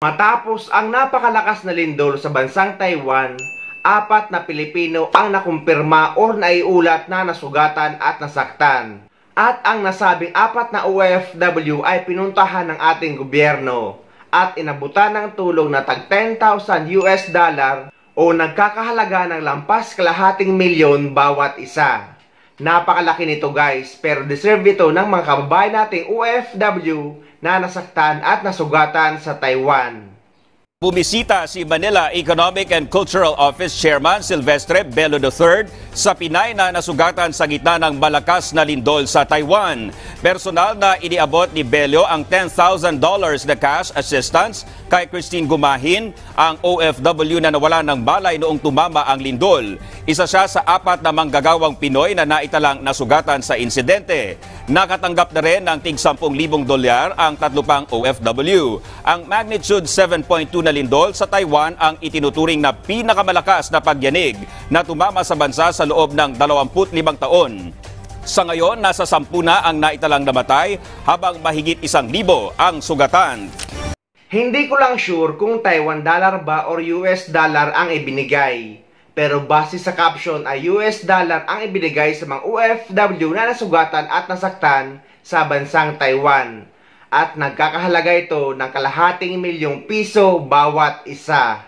Matapos ang napakalakas na lindol sa bansang Taiwan, 4 na Pilipino ang nakumpirma o naiulat na nasugatan at nasaktan. At ang nasabing 4 na OFW ay pinuntahan ng ating gobyerno at inabutan ng tulong na tag $10,000 o nagkakahalaga ng lampas kalahating milyon bawat isa. Napakalaki nito guys, pero deserve ito ng mga kababayan nating OFW na nasaktan at nasugatan sa Taiwan. Bumisita si Manila Economic and Cultural Office Chairman Silvestre Bello III sa Pinay na nasugatan sa gitna ng malakas na lindol sa Taiwan. Personal na iniabot ni Bello ang $10,000 na cash assistance kay Christine Gumahin, ang OFW na nawala ng balay noong tumama ang lindol. Isa siya sa 4 na manggagawang Pinoy na naitalang nasugatan sa insidente. Nakatanggap na rin ng tig $10,000 ang 3 pang OFW. Ang magnitude 7.2 na lindol sa Taiwan ang itinuturing na pinakamalakas na pagyanig na tumama sa bansa sa loob ng 25 taon. Sa ngayon, nasa 10 na ang naitalang namatay habang mahigit 1,000 ang sugatan. Hindi ko lang sure kung Taiwan dollar ba or US dollar ang ibinigay. Pero base sa caption ay US dollar ang ibinigay sa mga OFW na nasugatan at nasaktan sa bansang Taiwan. At nagkakahalaga ito ng kalahating milyong piso bawat isa.